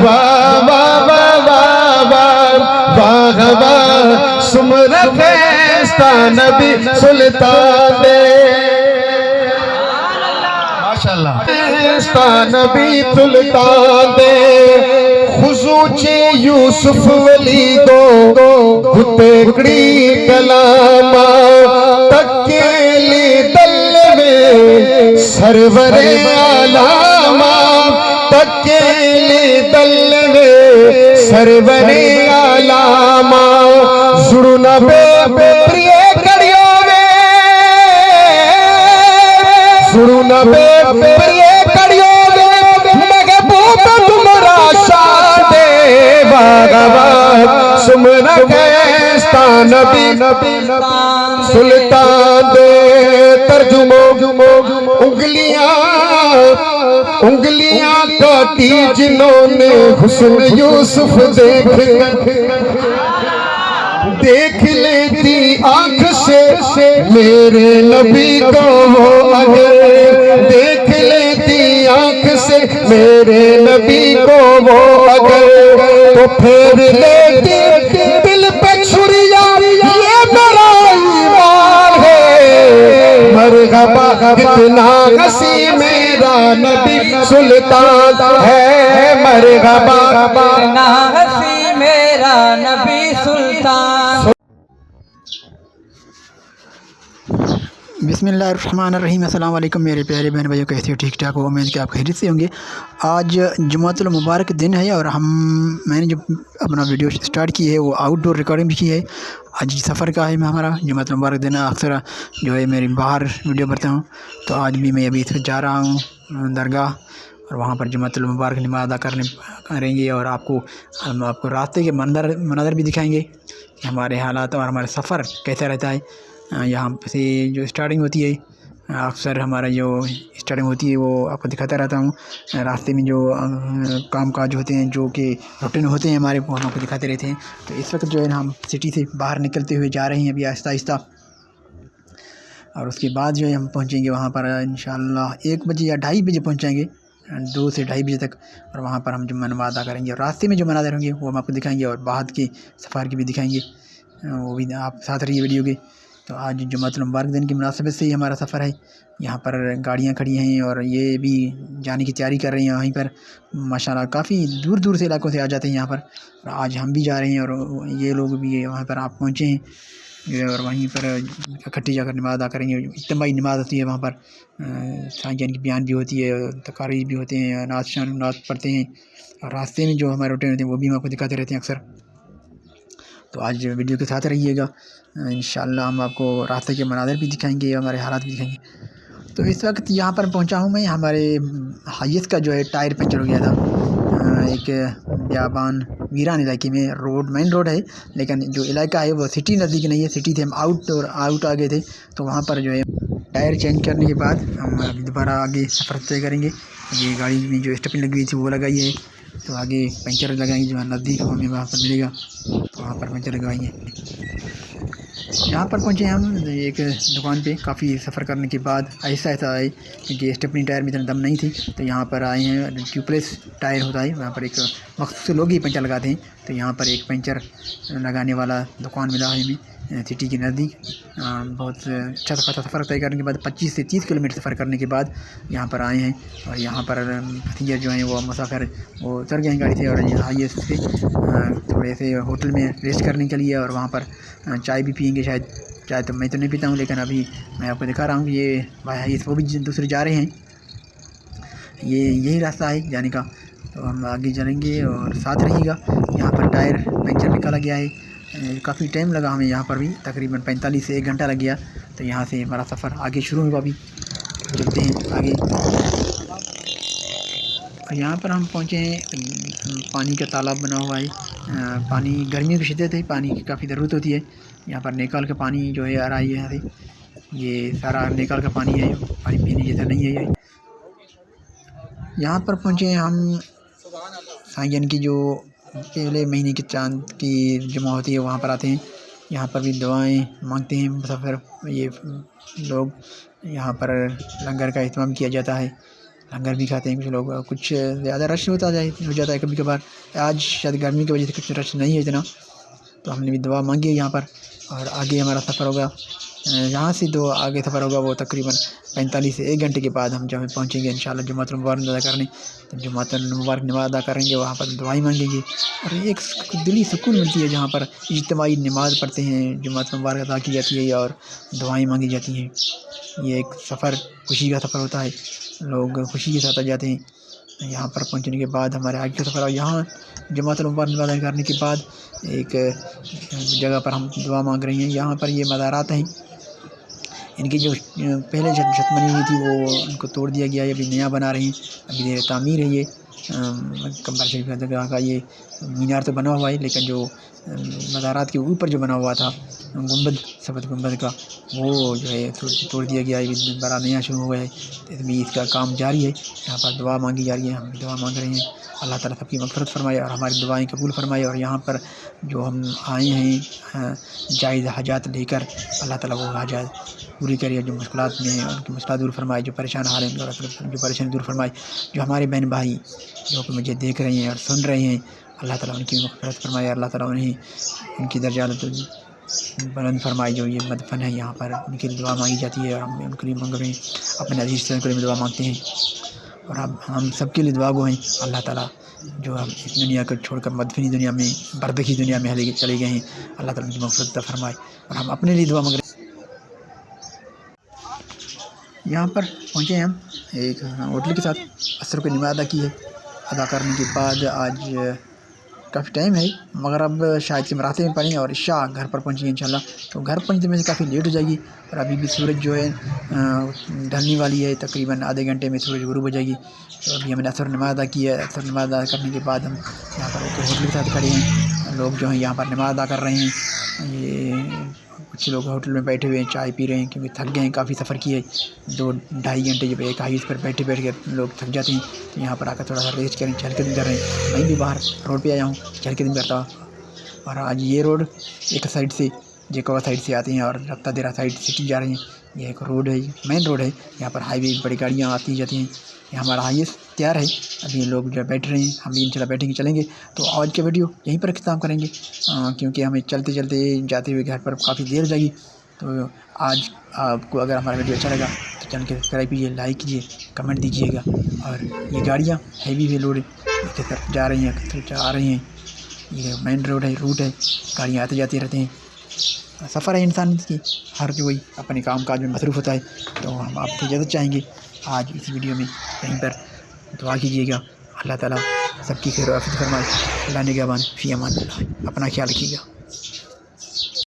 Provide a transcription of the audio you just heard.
واہ واہ واہ واہ واہ واہ سمر خیستہ نبی سلطان دے ماشاءاللہ خیستہ نبی سلطان دے خصوصی یوسف ولی دو گھتکڑی کلاما تکیلی دل میں سرور عالامہ تکیلی دل میں سرور عالامہ زڑنا بے پریے کڑیوں میں زڑنا بے پریے کڑیوں میں محبوب تمہارا شان دے باغوان سمر خیستہ نبی سلطان دے ترجمہ انگلیاں کاٹی جنہوں نے حسن یوسف دیکھ لیتی آنکھ سے میرے نبی کو وہ اگر دیکھ لیتی آنکھ سے میرے نبی کو وہ اگر تو پھر لیتی دل پہ چھریا یہ میرا ایمان ہے مرحبا کتنا ہنسی میرا نبی سلطان ہے مرحبا کتنا ہنسی میرا نبی سلطان. بسم اللہ الرحمن الرحیم. السلام علیکم میرے پیارے بہن بھائیوں، کیسے ہو؟ ٹھیک ٹھاک ہو؟ امید کہ آپ خیریت سے ہوں گے. آج جمعۃ المبارک دن ہے اور میں نے جو اپنا ویڈیو سٹارٹ کی ہے وہ آؤٹ ڈور ریکارڈنگ بھی کی ہے. آج سفر کا ہے ہمارا جمعۃ المبارک دن. اکثر جو ہے میری باہر ویڈیو بناتا ہوں، تو آج بھی میں ابھی جا رہا ہوں درگاہ، اور وہاں پر جمعۃ المبارک نماز ادا کریں گے، اور آپ کو راستے کے مناظر بھی دکھائیں گے کہ ہمارے حالات اور ہمارا سفر کیسا رہتا ہے. یہاں سے جو اسٹارٹنگ ہوتی ہے، اکثر ہمارا جو اسٹارٹنگ ہوتی ہے وہ آپ کو دکھاتا رہتا ہوں. راستے میں جو کام کاج ہوتے ہیں، جو کہ روٹین ہوتے ہیں ہمارے، وہ ہم آپ کو دکھاتے رہتے ہیں. تو اس وقت جو ہے ہم سٹی سے باہر نکلتے ہوئے جا رہے ہیں ابھی آہستہ آہستہ، اور اس کے بعد جو ہے ہم پہنچیں گے وہاں پر انشاءاللہ 1 بجے یا 2:30 بجے پہنچیں گے، 2 سے 2:30 بجے تک. اور وہاں پر ہم جمعہ نماز ادا کریں گے، اور راستے میں جو مناظر ہوں گے وہ ہم آپ کو دکھائیں گے، اور بعد کے سفر کی بھی دکھائیں گے. وہ بھی آپ ساتھ رہیے ویڈیو کے. تو آج جمعۃ المبارک دن کی مناسبت سے ہی ہمارا سفر ہے. یہاں پر گاڑیاں کھڑی ہیں اور یہ بھی جانے کی تیاری کر رہی ہیں. وہیں پر ماشاءاللہ کافی دور دور سے علاقوں سے آ جاتے ہیں یہاں پر، اور آج ہم بھی جا رہے ہیں اور یہ لوگ بھی وہاں پر آپ پہنچے ہیں، اور وہیں پر اکٹھے جا کر نماز ادا کریں گے. اجتماعی نماز ہوتی ہے وہاں پر، سائنجان کی بیان بھی ہوتی ہے، تقاریر بھی ہوتے ہیں، نعت پڑھتے ہیں، اور راستے میں جو ہمارے روٹین ہوتے ہیں وہ بھی ہم آپ کو دکھاتے رہتے ہیں اکثر. تو آج ویڈیو کے ساتھ رہیے گا. انشاءاللہ ہم آپ کو راستے کے مناظر بھی دکھائیں گے، ہمارے حالات بھی دکھائیں گے. تو اس وقت یہاں پر پہنچا ہوں میں. ہمارے ہائیس کا جو ہے ٹائر پنچر ہو گیا تھا ایک بیابان ویران علاقے میں. مین روڈ ہے، لیکن جو علاقہ ہے وہ سٹی نزدیک نہیں ہے. سٹی سے ہم آؤٹ آ گئے تھے، تو وہاں پر جو ہے ٹائر چینج کرنے کے بعد ہم دوبارہ آگے سفر طے کریں گے. یہ گاڑی میں جو اسٹیپنگ لگی ہوئی تھی وہ لگائی ہے، تو آگے پنچر لگائیں گے. جو نزدیک ہمیں وہاں پر ملے گا تو وہاں پر پنچر لگوائیں گے. یہاں پر پہنچے ہم ایک دکان پہ. کافی سفر کرنے کے بعد آہستہ آہستہ آئے، کیونکہ اسٹیپنی ٹائر میں اتنا دم نہیں تھی. تو یہاں پر آئے ہیں. ٹیوبلیس ٹائر ہوتا ہے وہاں پر، ایک مخصوص لوگ ہی پنچر لگاتے ہیں. تو یہاں پر ایک پنچر لگانے والا دکان ملا ہے ہمیں سٹی کے نزدیک. بہت اچھا سفر طے کرنے کے بعد 25 سے 30 کلومیٹر سفر کرنے کے بعد یہاں پر آئے ہیں. اور یہاں پر پسنجر جو ہیں وہ مسافر وہ اتر گئے ہیں گاڑی سے، اور ہائیس سے تھوڑے سے ہوٹل میں ریسٹ کرنے کے لیے، اور وہاں پر چائے بھی پئیں گے شاید. چائے تو میں تو نہیں پیتا ہوں، لیکن ابھی میں آپ کو دکھا رہا ہوں کہ یہ بھائی ہائیس وہ بھی دوسرے جا رہے ہیں. یہی راستہ ہے جانے کا، تو ہم آگے چلیں گے اور ساتھ رہیے گا. یہاں پر ٹائر پنچر نکالا گیا ہے. کافی ٹائم لگا ہمیں یہاں پر بھی، تقریباً 45 سے 1 گھنٹہ لگ گیا. تو یہاں سے ہمارا سفر آگے شروع ہوگا. ابھی چلتے ہیں آگے. اور یہاں پر ہم پہنچے ہیں، پانی کا تالاب بنا ہوا ہے. پانی گرمیوں کی شدت ہے، پانی کی کافی ضرورت ہوتی ہے. یہاں پر نیکال کا پانی جو ہے آ رہا ہے یہاں سے. یہ سارا نیکال کا پانی ہے، پانی پینے جیسا نہیں ہے یہ. یہاں پر پہنچے ہیں ہم سائنجن کی جو پہلے مہینے کے چاند کی جمعہ ہوتی ہے وہاں پر آتے ہیں. یہاں پر بھی دعائیں مانگتے ہیں مسافر. یہ لوگ یہاں پر لنگر کا اہتمام کیا جاتا ہے. لنگر بھی کھاتے ہیں کچھ لوگ. کچھ زیادہ رش ہو جاتا ہے کبھی کبھار. آج شاید گرمی کی وجہ سے کچھ رش نہیں ہے اتنا, تو ہم نے بھی دعا مانگی ہے یہاں پر. اور آگے ہمارا سفر ہوگا, یہاں سے تو آگے سفر ہوگا وہ تقریباً 45 سے 1 گھنٹے کے بعد ہم جب پہنچیں گے انشاءاللہ جمعۃ المبارک ادا کرنے. تو جمعۃ المبارک نماز ادا کریں گے, وہاں پر دعائیں مانگیں گے, اور ایک دلی سکون ملتی ہے جہاں پر اجتماعی نماز پڑھتے ہیں, جمعۃ المبارک ادا کی جاتی ہے اور دعائیں مانگی جاتی ہیں. یہ ایک سفر خوشی کا سفر ہوتا ہے, لوگ خوشی کے ساتھ آ جاتے ہیں. یہاں پر پہنچنے کے بعد ہمارے آگے کا سفر, اور یہاں جمعۃ المبارک نماز ادا کرنے کے بعد ایک جگہ پر ہم دعا مانگ رہے ہیں. یہاں پر یہ مزارات ہیں, ان کی جو پہلے چھت بنی ہوئی تھی وہ ان کو توڑ دیا گیا ہے, ابھی نیا بنا رہے ہیں, ابھی تعمیر ہے. یہ قمبر شریف کا یہ مینار تو بنا ہوا ہے, لیکن جو مزارات کے اوپر جو بنا ہوا تھا گنبد, سفید گنبد کا, وہ جو ہے توڑ دیا گیا ہے, بڑا نیا شروع ہوا ہے. تو ابھی اس کا کام جاری ہے, یہاں پر دعا مانگی جا رہی ہے, ہم دعا مانگ رہے ہیں. اللہ تعالیٰ سب کی مغفرت فرمائے اور ہماری دعائیں قبول فرمائے. اور یہاں پر جو ہم آئے ہیں جائز حاجات لے کر, اللہ تعالیٰ وہ حاجات پوری کرے, جو مشکلات میں ہیں ان کی مشکلات دور فرمائے, جو پریشان حال ہیں جو پریشانی دور فرمائے. جو ہمارے بہن بھائی جو کہ مجھے دیکھ رہے ہیں اور سن رہے ہیں, اللہ تعالیٰ ان کی مغفرت فرمائے, اللہ تعالیٰ انہیں ان کی درجات بلند فرمائے. جو یہ مدفن ہے یہاں پر ان کی دعا مانگی جاتی ہے, اور ہم ان کے لیے مانگ رہے ہیں, اپنے عزیز سے ان کے لیے دعا مانگتے ہیں. اور ہم سب کے لیے دعا گو ہیں, اللہ تعالیٰ جو ہم اس دنیا کو چھوڑ کر مدفنی دنیا میں, برزخی دنیا میں چلے گئے ہیں, اللہ تعالیٰ ان کی مغفرت عطا فرمائے. اور ہم اپنے لیے دعا مانگ رہے ہیں. یہاں پر پہنچے ہیں ہم ایک ہوٹل کے ساتھ, عصر کو نماز ادا کی ہے. ادا کرنے کے بعد آج کافی ٹائم ہے, مگر اب شاید سے مراتب میں پڑھیں اور عشاء گھر پر پہنچیں گے انشاءاللہ. تو گھر پہنچنے میں کافی لیٹ ہو جائے گی, اور ابھی بھی سورج جو ہے ڈھلنے والی ہے, تقریباً آدھے گھنٹے میں سورج غروب ہو جائے گی. تو ابھی ہم نے عصر نماز ادا کی ہے. عصر نماز ادا کرنے کے بعد ہم یہاں پر ایک ہوٹل کے ساتھ کھڑے ہیں, لوگ جو ہیں یہاں پر نماز ادا کر رہے ہیں. یہ کچھ لوگ ہوٹل میں بیٹھے ہوئے ہیں, چائے پی رہے ہیں, کیونکہ تھک گئے ہیں, کافی سفر کیے, 2-2.5 گھنٹے جب ایک ہائیوے پر بیٹھ کے لوگ تھک جاتے ہیں, تو یہاں پر آ کر تھوڑا سا ریسٹ کریں, چہل قدمی کر رہے ہیں. میں بھی باہر روڈ پہ آیا ہوں, چہل قدمی کرتا ہوں. اور آج یہ روڈ ایک سائڈ سے جیکوا سائڈ سے آتے ہیں اور رفتہ دیرہ سائڈ سٹی جا رہے ہیں. یہ ایک روڈ ہے, مین روڈ ہے, یہاں پر ہائی وے بڑی گاڑیاں آتی جاتی ہیں. یہ ہمارا ہائیوے تیار ہے, ابھی لوگ جو بیٹھ رہے ہیں, ہم بھی انشاءاللہ بیٹھیں گے, چلیں گے. تو آج کا ویڈیو یہیں پر اختتام کریں گے, کیونکہ ہمیں چلتے چلتے جاتے ہوئے گھر پر کافی دیر ہو جائے گی. تو آج آپ کو اگر ہمارا ویڈیو اچھا لگا تو چینل کو سبسکرائب کیجیے, لائک کیجیے, کمنٹ دیجیے گا. اور یہ گاڑیاں ہیوی وے لوڈ کی طرف جا رہی ہیں, آ رہی ہیں. یہ مین روڈ ہے, روٹ ہے, گاڑیاں آتے جاتے رہتے ہیں. سفر ہے انسان کی, ہر کوئی اپنے کام کاج میں مصروف ہوتا ہے. تو ہم آپ سے اجازت چاہیں گے آج اس ویڈیو میں, کہیں پر دعا کیجیے گا, اللہ تعالیٰ سب کی خیر و عافیت فرمائے. اللہ نگہبان, فی امان اللہ. اپنا خیال رکھیے گا.